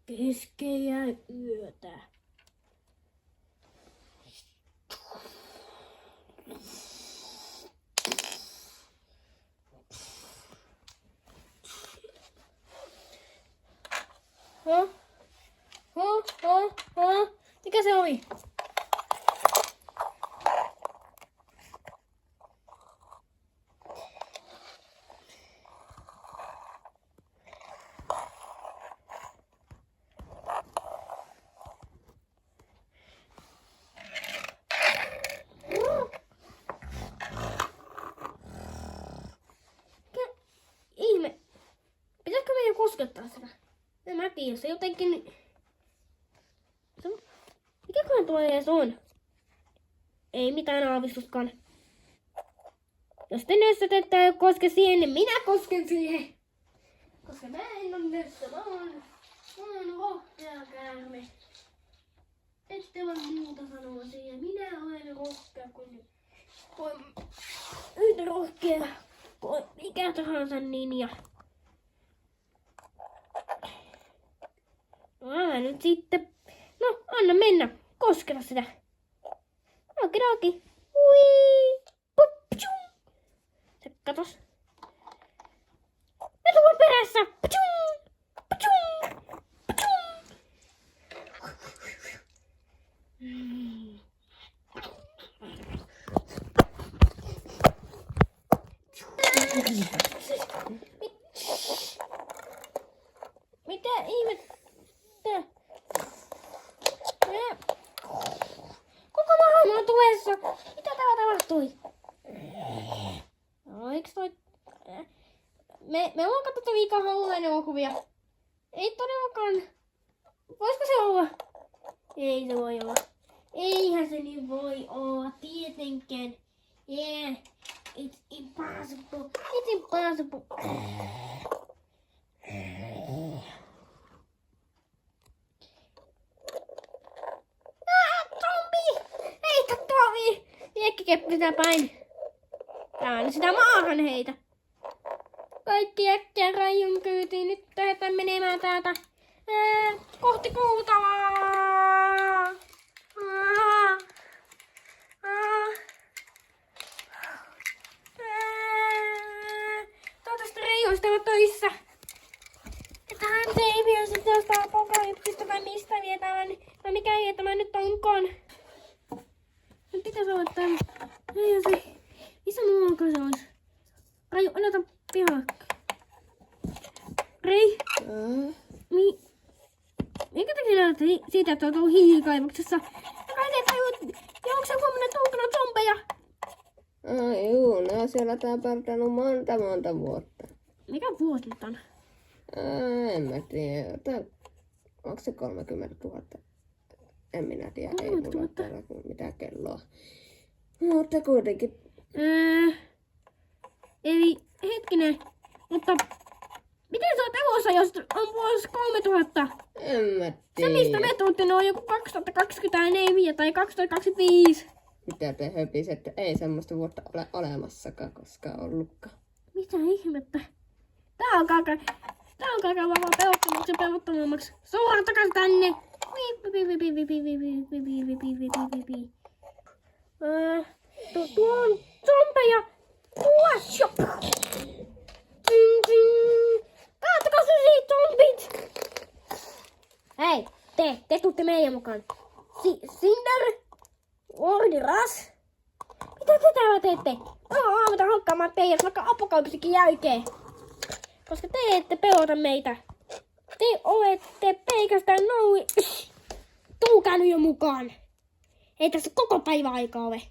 keskellä yötä. Mikä se oli? Ihme. Pitäisikö meidän koskettaa sitä? En mä tiedä, se jotenkin... Mikäköhän tuo edes on? Ei mitään aavistuskaan. Jos te nössöt ette koske siihen, niin minä kosken siihen. Koska mä en ole nössö, mä oon rohkea käärme. Ette voi muuta sanoa siihen. Minä olen rohkea, kun yhtä rohkea kuin mikä tahansa ninja. Nyt sitten... No, anna mennä. Kosketa sitä. Okidoki. Hui. Pupchum. Se katos. Mä tuun perässä. Pupchum. Pupchum. Pupchum. Mitä ihmettä? Koko maailma on tuessa. Mitä täällä tapahtui? No, eiks toi... Me ollaan katsottu liikaa Halloween-elokuvia. Ei todellakaan. Voisiko se olla? Ei se voi olla. Eihän se niin voi olla. Tietenkään. Yeah. It's impossible. It's impossible. Keppi sitä päin. Tää on sitä maahan heitä. Kaikki äkkiä Raijun kyytiin. Nyt lähdetään menemään täältä kohti Kuutalaa. Toivottavasti Reijo olisi täällä töissä. Että hän ei vielä sitten jostain apokalypsista vai mistä vietävän. Vai mikä ei tämä nyt onkaan. Nyt pitäis olla tän. Ei se. Missä muualkaan se olisi? Raju, anneta pihaa. Rei. Minkä takia näytät siitä, että on tullut hiilikaivoksessa? Ja kai ne tajut, ja onko se huomenna tullut zombeja? Juu, ne on siellä täpärtänyt monta vuotta. Mikä vuosi nyt on? En mä tiedä. Onko se 30 000? En minä tiedä, ei mulla täällä mitään kelloa. Mutta kuitenkin. Eli hetkinen, mutta miten sä oot elossa, jos on vuosi 3000? En mä tiedä. Se mistä me tultiin on joku 2024 tai 2025. Mitä te höpisette? Ei semmoista vuotta ole olemassakaan koskaan ollutkaan. Mitä ihmettä? Tää on kaiken vaan pelottomammaksi. Suoraan takas tänne! Tuo on zombeja! Tuossa! Kaatakaa se siitä zombit! Hei, te tuutte meidän mukaan. Cinder! Ordiras! Mitä te täällä teette? Mä oon aamuta hankkaamaan teidät vaikka apokalypsikin jälkeen. Koska te ette pelota meitä. Te olette pelkästään noin. Tulkaa nyt jo mukaan. Ei tässä koko päivä aikaa ole.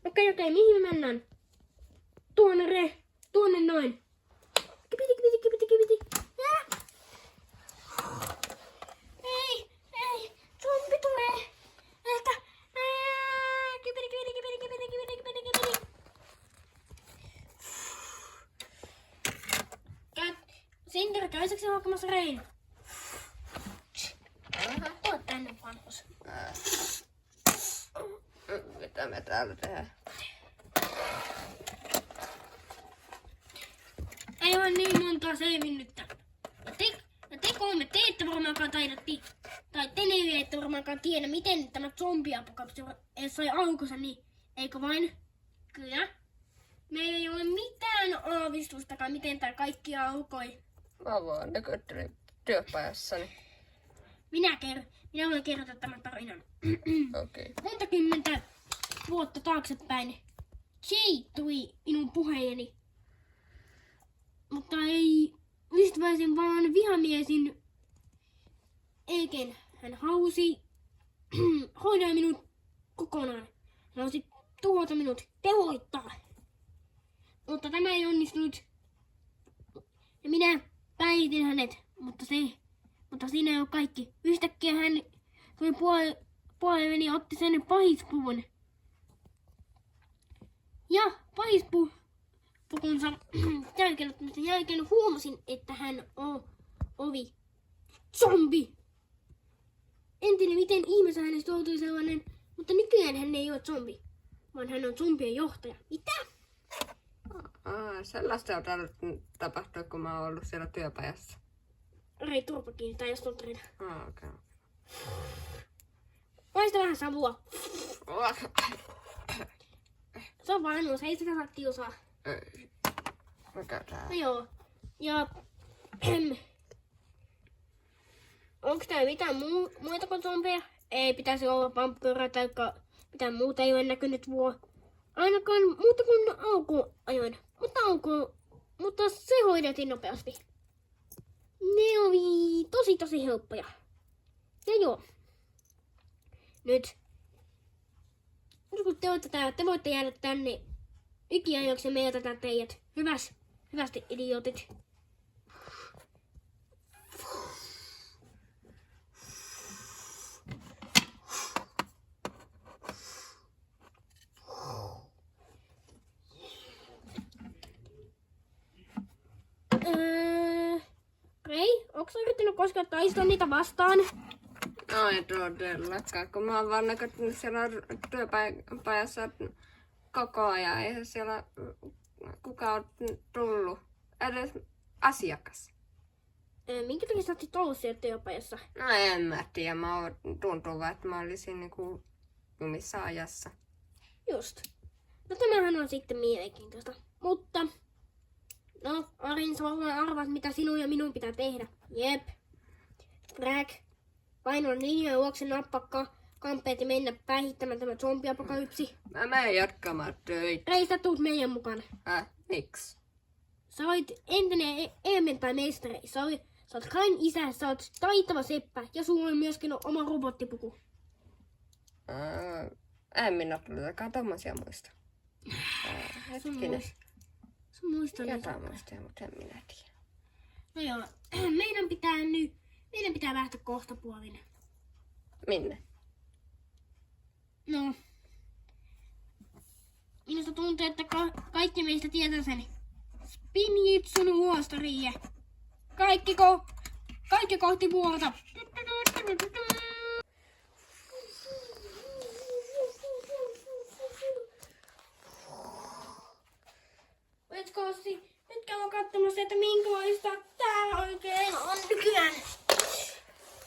Okei, mihin me mennään? Tuonne noin. Kipiti. Ei, zombi tulee. Ehkä. Kipiti. Cinder, käysäksä hakemassa Rein? Tuo tänne vanhus. Mitä me täällä tehdään? Ei ole niin montaa selvinnyttä. Ja te kolme, te ette varmaankaan painotti, tai te ne ette varmaankaan tiedä, miten tämä zombiapokalypsi sai alkunsa, niin eikö vain? Kyllä. Meillä ei ole mitään aavistustakaan, miten tämä kaikki alkoi. Mä vaan nykyttelin työpajassani. Minä voin kertoa tämän tarinan. Okei. Monta kymmentä vuotta taaksepäin Jay tuli minun puheeni. Mutta ei ystäväisen, vaan vihamiesin eiken. Hän halusi hoidaa minut kokonaan. Hän halusi tuhota minut, teloittaa. Mutta tämä ei onnistunut. Ja minä päihitin hänet, mutta siinä ei ole kaikki. Yhtäkkiä hän tuli puolelleni ja otti sen pahispuvun. Ja pahispukunsa jälkeen huomasin, että hän oli zombi. En tiedä miten ihmeessä hänestä joutui sellainen, mutta nykyään hän ei ole zombi, vaan hän on zombien johtaja. Mitä? Sellaista on täällä tapahtua, kun mä oon ollut siellä työpajassa. Rei turpa kiinni, tai jos on tarina. Okei. Maista vähän savua. Se on vanhuus, ei sitä saa kiusaa. Ei. Mikä tää? No joo. Ja onko täällä mitään muita kuin zombeja? Ei pitäisi olla vampyyriä tai mitään muuta ei ole näkynyt ainakaan muuta kuin alkuajoin. Mutta se hoidettiin nopeasti. Ne oli tosi helppoja. Ja joo. Nyt kun te olette täällä, te voitte jäädä tänne ikiajoiksi ja me jätetään teidät. Hyvästi idiotit. Rei, onko sä yrittänyt koskaan taistaa niitä vastaan? No ei todellakaan, kun mä oon vaan näkynyt siellä työpajassa koko ajan. Eihän siellä kukaan ole tullut. Edes asiakas. Minkä takia sä oot ollut siellä työpajassa? No en mä tiedä, tuntuu vaan, että mä olisin niinku jumissa ajassa. Just. No tämähän on sitten mielenkiintoista. Mutta no, Arin, sä varmaan arvaat, mitä sinun ja minun pitää tehdä. Jep. Crack. Painoa linjoja luokse nappakka. Kampeet ja mennä päihittämään tämä zombiapokalypsi. Mä menen jatkamaan töitä. Rei, sä tuut meidän mukaan. Miksi? Sä olit entinen elementai-mestari. Sä oot Kain isä, sä oot taitava seppä. Ja sulla on myöskin oma robottipuku. En minä todellakaan tommosia muista. Hetkinen. Sä muistat Jotain muistaa, mutta en minä tiedä. No joo, meidän pitää lähteä kohtapuolin. Minne? No, minusta tuntuu, että kaikki meistä tietää sen Spinjitsun huostariie. Kaikki kohti vuorta. Nyt käydään katsomassa, että minkälaista täällä oikein on nykyään.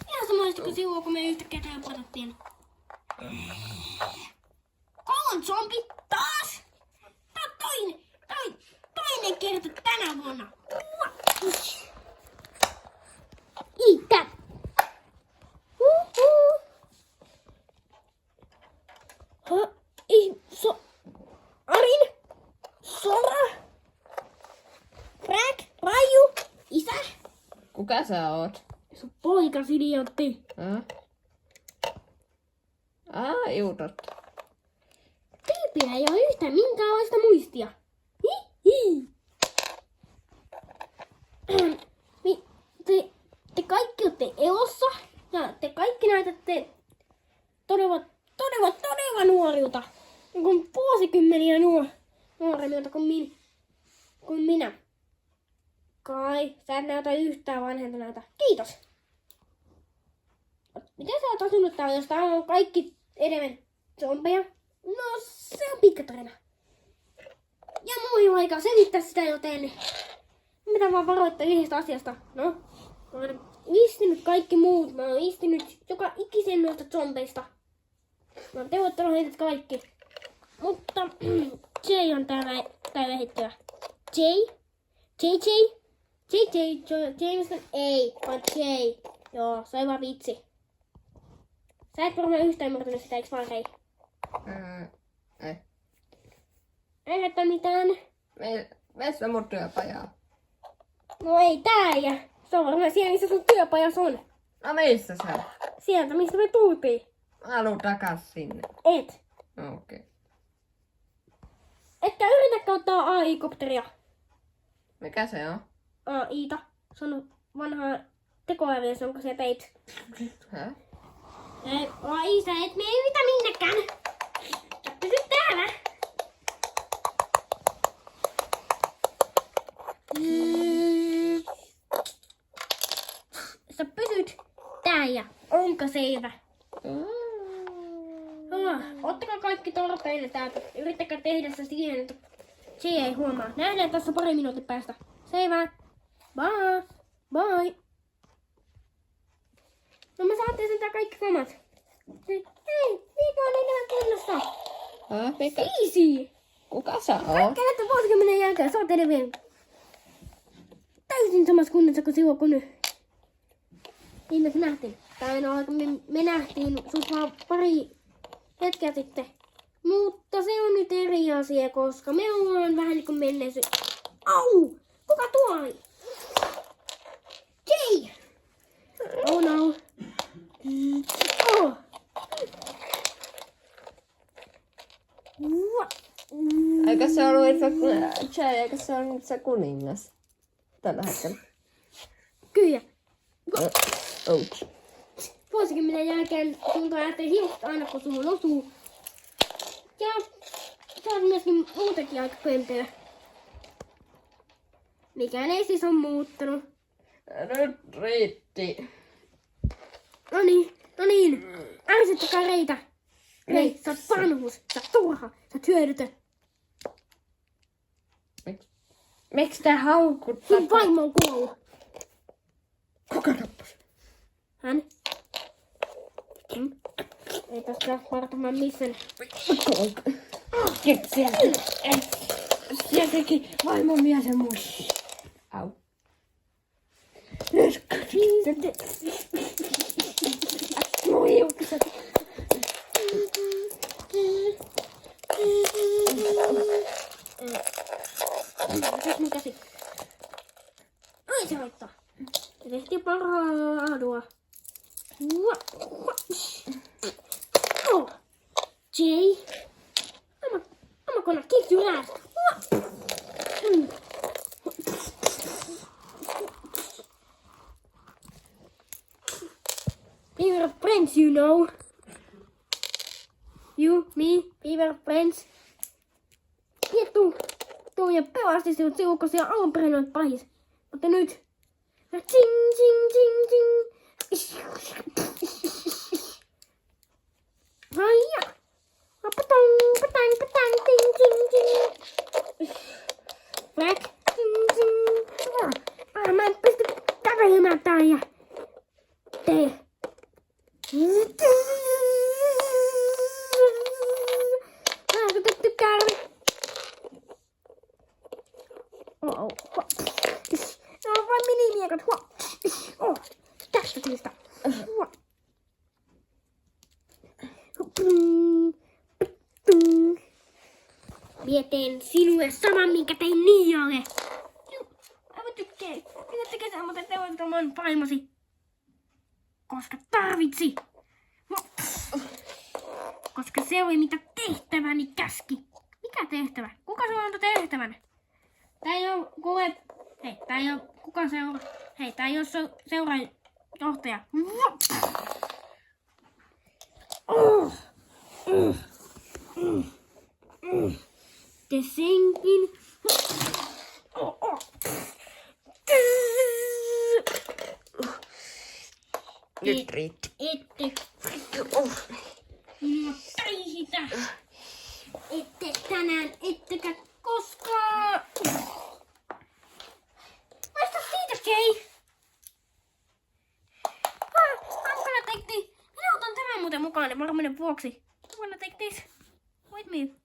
Ihan samaista kuin silloin, kun me yhtäkkiä täällä pudotettiin. On zombi taas! Tää on toinen kerta tänä vuonna. Itä! Arin! Sora! Crack! Raju! Isä! Kuka sä oot? Sun poikas idiootti. Juutot. Tyypillä ei ole yhtään minkäänlaista muistia. Hihi. Te kaikki olette elossa ja te kaikki näytätte todella nuorilta. Niin vuosikymmeniä nuoremmilta kuin minä. Kai, sä et näytä yhtään vanhentuneelta. Kiitos. Miten sä oot asunut täällä, jos täällä on kaikki enemmän zombeja? No, se on pitkä tarina. Ja mulla ei ole aikaa selittää sitä, joten mitä vaan varoittaa yhdestä asiasta. No, istinyt kaikki muut. Mä oon istinyt joka ikisen noista zombeista. Mä oon teottanut heidät kaikki. Mutta Jay on tällä hetkellä. Jameson ei, vaan Jay. Joo, se on vaan vitsi. Sä et varmaan yhtään ymmärtänyt sitä, eiks vaan Rei? Ei. Ei haittaa mitään. Meissä mun työpajaa. No ei täällä. Se on varmaan siellä, missä sun työpajas on. No missä se on? Sieltä, mistä me tultiin. Mä haluun takas sinne. Et. Okei. Okay. Etkä yritä ottaa AI-kopteria. Mikä se on? AIta. Se on vanhaa tekoälyä, jonka sä teit. Häh? AI, sä et mene yritä minnekään. Sä pysyt täällä. Sä pysyt täällä. Onko selvä? Ottakaa kaikki torpeille täältä. Yrittäkää tehdä se siihen, että se ei huomaa. Nähdään tässä pari minuutin päästä. Selvä. Bye. Bye. No mä saatte sen tää kaikki kamat. Hei, mikä on enää kunnossa? Mikä? Easy. Kuka sä oot? Kaikkea vuosikymmenen jälkeen sä oot edelleen täysin samassa kunnossa kuin silloin kun nyt. Viimeksi nähtiin. Tai no, me nähtiin sut vaan pari hetkeä sitten. Mutta se on nyt eri asia, koska me ollaan vähän niin kuin menneisyyttä. Au! Kuka tuo oli? Jay! Oh no. Oh. Eikö se ollut itse Jay, eikö se ollut se kuningas? Tällä hetkellä. Kyllä. Ouch. Vuosikymmenen jälkeen tuntuu ajattelee hiukset aina kun suhun osuu. Ja sä oot myöskin muutenkin aika pöntöä. Mikään ei siis on muuttunut. Nyt riitti. No niin. Ärsyttäkää Reitä. Rei, sä oot vanhus. Sä oot turha. Sä oot hyödytön. Miksi tää haukut? Sun vaimo on kuollut. Kuka tappasi? Hän? Ei tästä varmaan missään. Siellä teki vaimon mies ja mun. Au. Moi hiukset. Mitäs mun käsi? Ai se haittaa. Se tehtiin parhaadua. Oh, Jay. I'm gonna kick your ass. We were friends, you know. You, me, we were friends. Piettu tuli ja pelasti sinut silloin, kun siellä alun perin olet pahis. Mutta nyt. Ting, ting, ting, ting. Haija. Patong, patang, patang, ting, ting, ting. Black, ting, ting. Mä en pysty kävelemään täällä. Tee. Ärsytetty kärvi. Oh. Ne on vain minimiekat. Oh, tästä syystä. Mie teen sinulle saman, minkä tein Nialle. Mä tykkään. Minä tekee semmoisen teon oman vaimosi. Koska tarvitsi. Koska se oli mitä tehtäväni käski. Mikä tehtävä? Kuka sulla antoi tehtävän? Tää ei oo kuule. Hei, tää ei oo kuka seura. Hei, tää ei oo seuran johtaja. Te senkin. Nyt riitti. Ette. Tai sitä. Ette tänään, ettekä koskaan. Vaista siitä, Jay. mukaan varmuuden vuoksi. I wanna take this with me.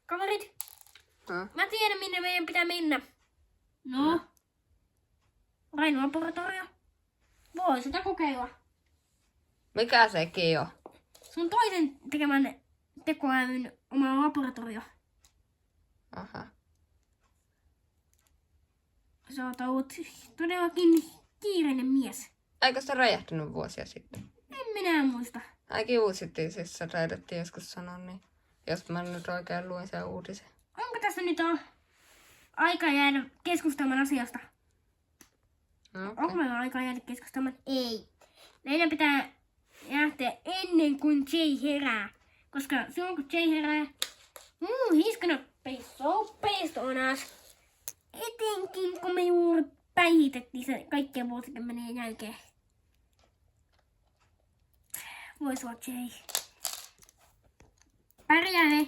Kaverit, mä tiedän minne meidän pitää mennä. No? Rain-laboratorio. Voi sitä kokeilla. Mikä sekin on? Sun toisen tekemän tekoälyn oma laboratorio. Aha. Sä oot ollut todellakin kiireinen mies. Eikö se räjähtynyt vuosia sitten? En minä muista. Ainakin uusittiin, siis se taidettiin joskus sanoa niin. Jos mä nyt oikein luin sen uutisen. Onko tässä nyt aika jäädä keskustelemaan asiasta? Okay. Onko meillä aika jäädä keskustelemaan? Ei. Meidän pitää lähteä ennen kuin Jay herää. Koska silloin kun Jay herää, he's gonna be so pissed on us. Etenkin kun me juuri päihitettiin se kaikkien vuosikymmenien jälkeen. Vois olla Jay. Pärjää he.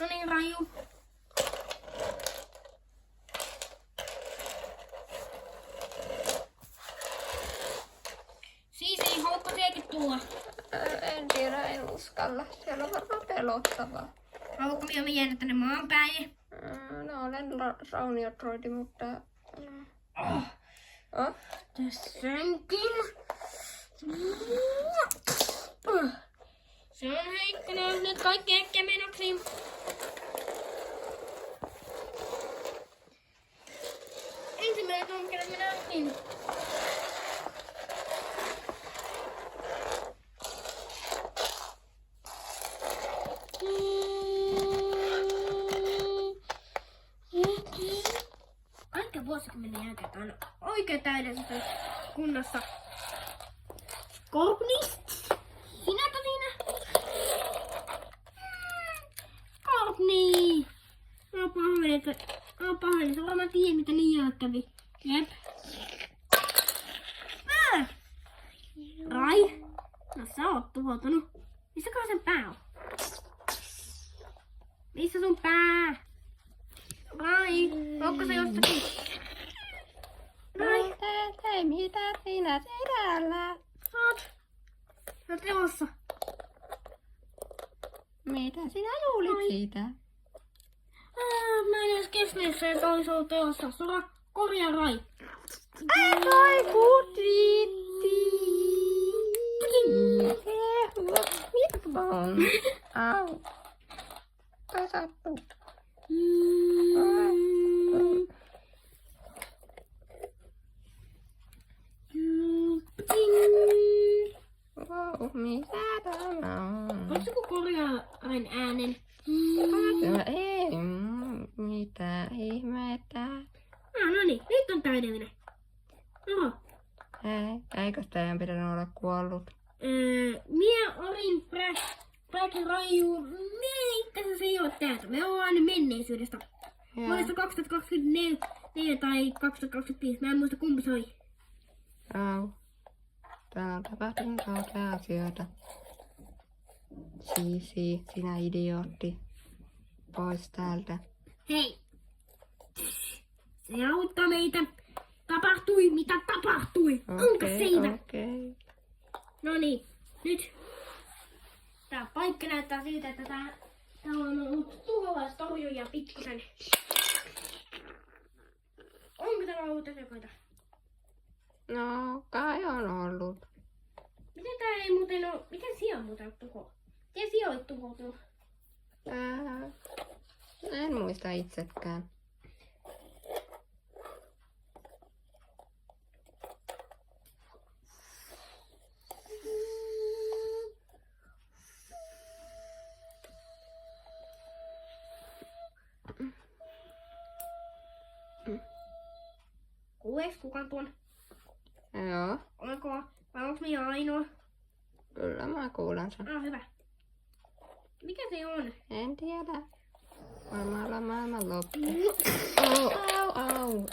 No niin, Raju. Siisi, haluatko sekin tulla? En tiedä, en uskalla. Siellä on varmaan pelottavaa. Haluatko minä jäädä tänne maan päin? No, olen rauniotroidi, mutta... Tässäkin. Se on heikkona. Nyt kaikki äkkiä menoksi. Ensimmäinen on, kenen minä otin. Aika vuosikymmenen jälkeen on oikein täydellisessä kunnossa. Courtney? Sinäpä siinä? Courtney! Mä pahoin, sä varmaan tiedät mitä niin kävi. Jep. Rai? No sä oot tuhoutunut. Missäköhän sen pää on? Missä sun pää? Rai, onko se jossakin? Rai. Hei, mitä sinä täällä? Sä oot elossa. Mitä sinä luulit siitä? Mä en edes kestänyt sen, että olisi ollut elossa. Sora, korjaa Rai. Ai, kutitti. Mitä on? Au. Ai sattuu. Wow, mitä tämä on? Voitko joku korjaa Rain äänen? Ei, mitä ihmettä? No niin, nyt on täydellinen. Oho. Eikö teidän pitänyt olla kuollut? Minä olin Black Raju. Me itse asiassa ei ole täältä. Me ollaan menneisyydestä. Vuodesta 2024 tai 2025. Mä en muista kumpi se oli. Au. Täällä on tapahtunut kauheaa asioita. Siisi, sinä idiootti. Pois täältä. Hei! Se auttaa meitä. Tapahtui mitä tapahtui. Onko selvä? Okei. No niin, nyt. Tää paikka näyttää siltä, että täällä on ollut tuholaistorjuja pikkusen. Onko täällä ollut tekoita? No, kai on ollut. Miten tää ei muuten oo... Miten siellä on muuten tuho? Miten siellä olet tuhoutunut? En muista itsekään. Kuuleeks kukaan tuon? Joo, Vai onks minä ainoa? kyllä mä kuulen sen. Hyvä. Mikä se on? En tiedä. Varmaan olla maailman loppu. Au.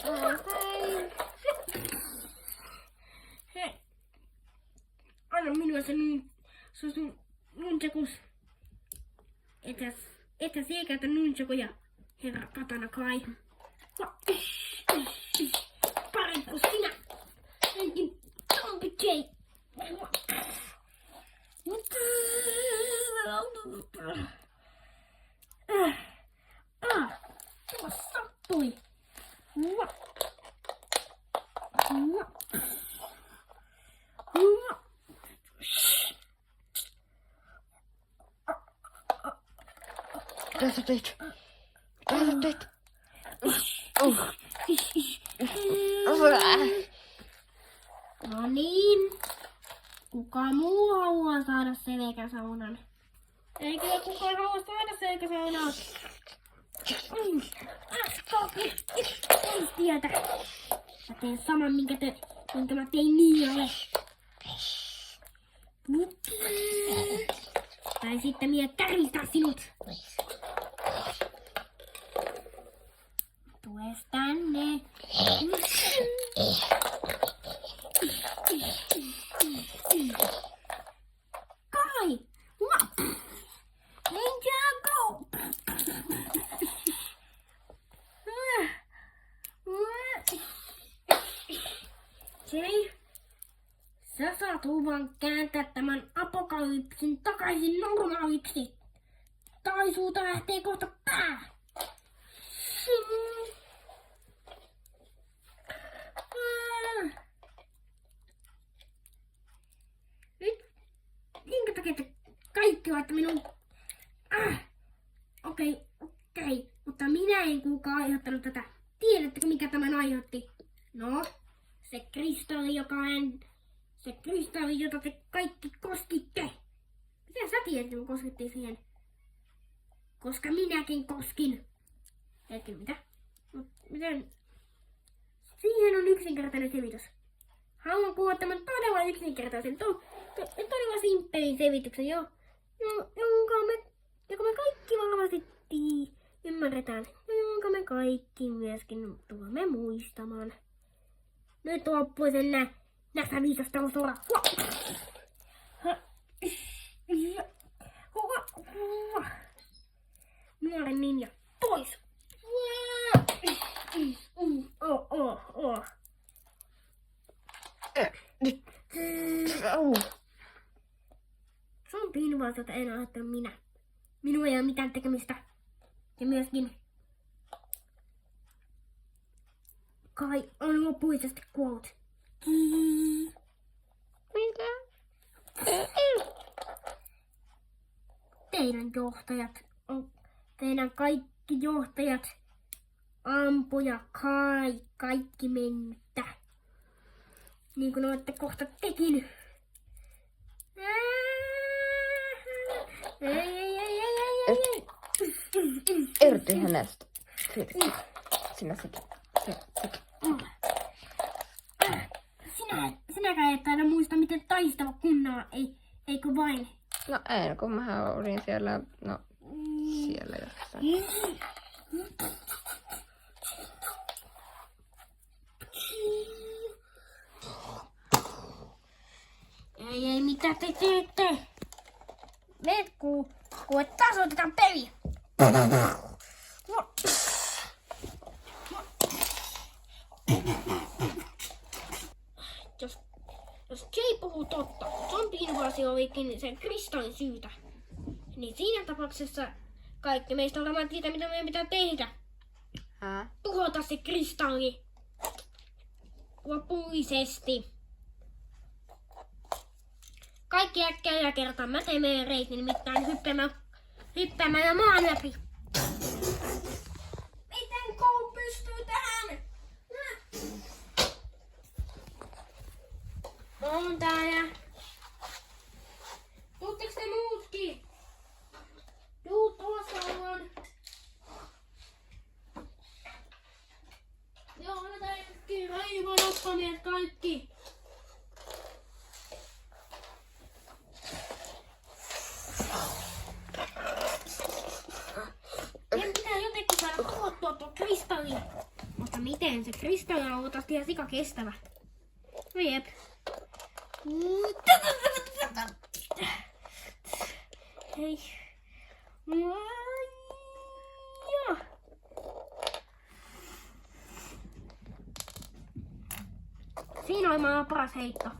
Hei. Hei. Anna minulle se sun nunchakus. Ethän siellä käytä nunchakuja, herra Katana Kai. Parempi kuin sinä. Enkin Mitä sä teit? Mitä sä teit? No niin. Kuka muu haluaa saada selkäsaunan? Eikö kukaan halua saada selkäsaunaa? Pois tieltä. Mä teen saman, minkä mä tein Niialle. Tai sitten minä kärjistää sinut. Tues tänne. Kai! Ninjago! Jay, sä saat luvan kääntää tämän apokalypsin takaisin normaaliksi. Tai sulta lähtee kohta pää. Nyt, minkä takia te kaikki olette minun... Okei. Mutta minä en kuulkaan aiheuttanut tätä. Tiedättekö mikä tämän aiheutti? No, se kristalli, se kristalli, jota te kaikki koskitte. Miten sä tiedät, että me koskettiin siihen? Koska minäkin koskin. Hetken, mitä? Miten? Siihen on yksinkertainen selitys. Haluan kuulla tämän todella yksinkertaisen, todella simppelin selityksen, jonka me kaikki varmasti ymmärretään. Ja jonka me kaikki myöskin tulemme muistamaan. Nyt loppui sen näistä viisastelusuora. Nuoren ninja, pois! Sun piinuvalta en ajattelun minä. Minulla ei ole mitään tekemistä. Ja myöskin Kai on lopullisesti kuollut. Mitä? Teidän kaikki johtajat ampuja kaikki mennyttä. Niin kuin olette kohta tekin. Irti hänestä. Sinä sekin. Sinäkään et taida muista, miten taistella kunnolla, eikö vain? No en, kun mähän olin siellä jossain. Ei, mitä te teette? Meet kun tasoitetaan peliä. Jos Jay puhuu totta, zombi-invasio olikin sen kristallin syytä, niin siinä tapauksessa kaikki meistä varmaan tietää, mitä meidän pitää tehdä. Tuhota se kristalli lopullisesti. Kaikki äkkiä ja kertaa. Mä teen meidän reitin nimittäin hyppäämällä maan läpi. Miten Cole pystyy tähän? On täällä. Tuutteko te muutkin? Tuossa on. Joo, mä kaikki aivan oppaneet kaikki. Meidän pitää jotenkin saada tuhottua tuo kristalli. Mutta miten? Se kristalli on luultavasti ihan sika kestävä. No jep. Hei. Joo. Siinä oli maailman paras heitto.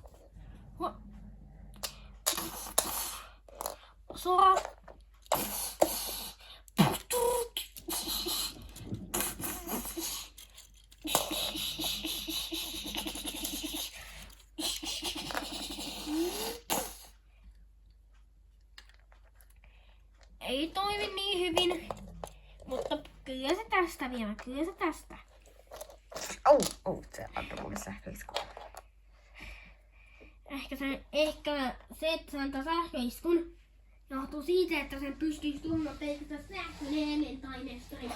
Sora. tästä vielä. Kyllä se tästä. Se antoi mulle sähköiskun. Ehkä se, että se antaa sähköiskun, johtuu siitä, että sen pystyisi tuomaan pelkästään sähköinen elementainestari.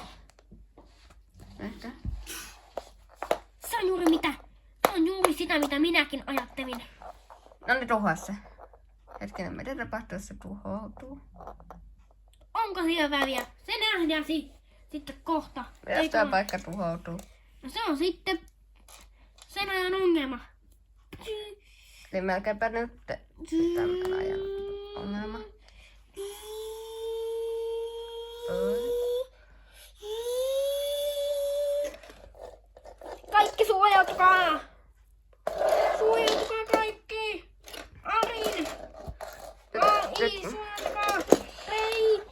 Ehkä. Se on juuri mitä. Se on juuri sitä, mitä minäkin ajattelin. No niin, tuhoa se. Hetkinen, mitä tapahtuu, jos se tuhoutuu? Onko siellä väliä? Se nähdään sitten kohta. Jos tämä paikka tuhoutuu. No se on sitten sen ajan ongelma. Eli melkeinpä nyt tämän ajan ongelma. Kaikki suojautukaa! Suojautukaa kaikki! Arin! Ai, suojautukaa! Ei!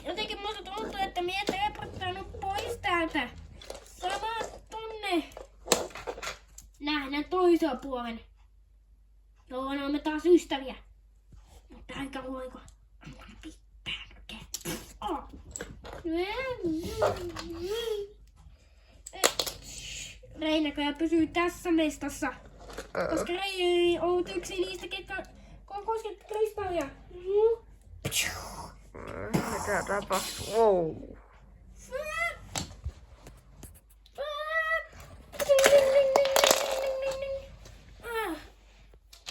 Jotenkin musta tuntuu, että minä teleporttanut pois täältä. Sama tunne. Nähdään toisella puolen. Joo, no me taas ystäviä. Mutta aika voiko. Reinäköjä pysyy tässä mestassa. Koska Rei ei ollut yksi niistä, ketkä on koskettu kristallia. Mitä tapahtuu? Wow.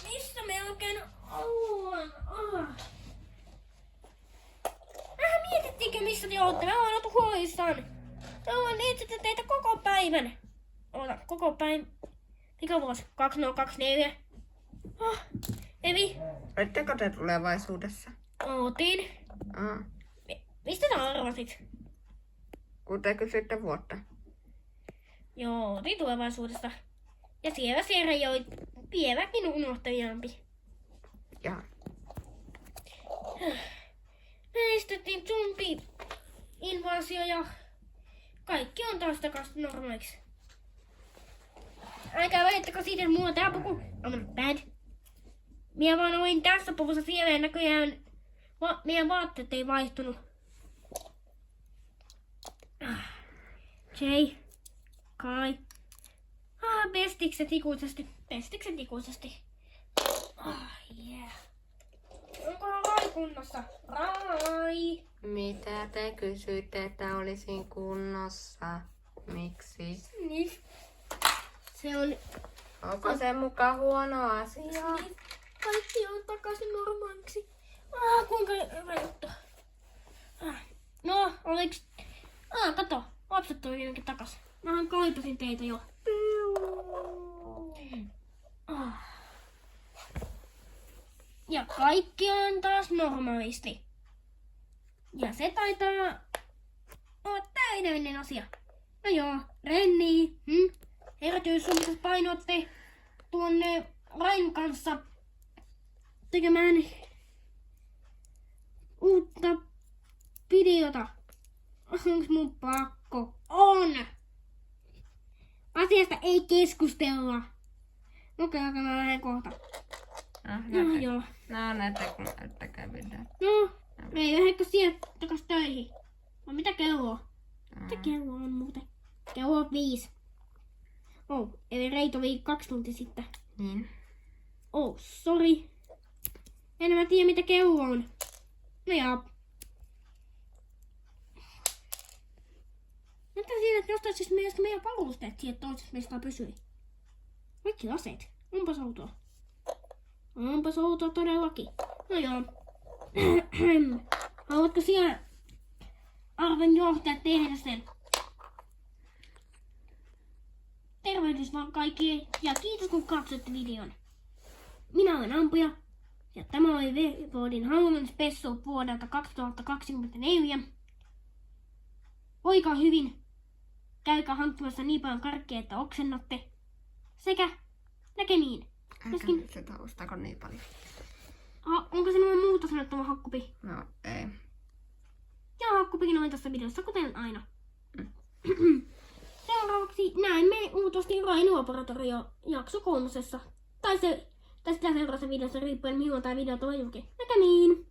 Missä me oikein ollaan? Mietittiinkö missä te ootte? Mä oon oltu huolissaan. Mä oon etsinyt teitä koko päivän. Koko päivän. Mikä vuosi? 2024. Eli? Oletteko te tulevaisuudessa? Ootin. Mistä sä arvasit? Kun te kysytte vuotta. Joo, ootin tulevaisuudesta. Ja siellä joi vieläkin unohtavampi. Jaha. Me estettiin zombi-invasio ja kaikki on taas takaisin normaaliksi. Älkää välittäkö siitä, että mulla on tää puku. I'm bad. Minä vaan olin tässä puvussa siellä ja näköjään meidän vaatteet ei vaihtunut. Jay. Kai. Pestikset ikuisesti. Yeah. Onkohan Rai kunnossa? Rai! Mitä te kysyitte, että olisin kunnossa? Miksi? Niin. Se on... Onko se muka huono asia? Niin. Kaikki on takaisin normaaliksi. Kuinka hyvä juttu. No, oliks... kato. Lapset tuli jotenkin takas. Mähän kaipasin teitä jo. Ja kaikki on taas normaalisti. Ja se taitaa olla tää edellinen asia. No joo, Renni. Herätyy sun pitäis painoitte tuonne Rain kanssa tekemään uutta videota. Onks mun pakko? On! Asiasta ei keskustella. Okei, mä lähden kohta. Joo. No, näyttäkää videota. No, ei lähdekö sieltä takas töihin? No mitä kello on? Mitä kello on muuten? Kello on 5. Eli Reit oli 2 tuntia sitten. Niin. Sori. En mä tiedä mitä kello on. No joo. Näyttää siitä, että jostain siis meidän varusteet sieltä toisesta mestaan pysyi. Kaikki aseet. Onpas outoa. Onpas outoa todellakin. No joo. Haluatko siellä arven johtaja tehdä sen? Tervehdys vaan kaikille ja kiitos kun katsoitte videon. Minä olen ampuja ja tämä oli Vevodin Halloween Special vuodelta 2024. Voikaa hyvin. Käykää hankkimassa niin paljon karkkeja, että oksennatte. Sekä näkemiin. Älkää nyt se taustako niin paljon. Onko sinulla muuta sanottavaa, Hakkupi? No, ei. Ja Hakkupikin oli tässä videossa, kuten aina. Seuraavaksi näemme luultavasti Rainu-operatorio jakso 3. Tai sitä seuraavassa videossa riippuen milloin tämä video tulee julki. Näkemiin!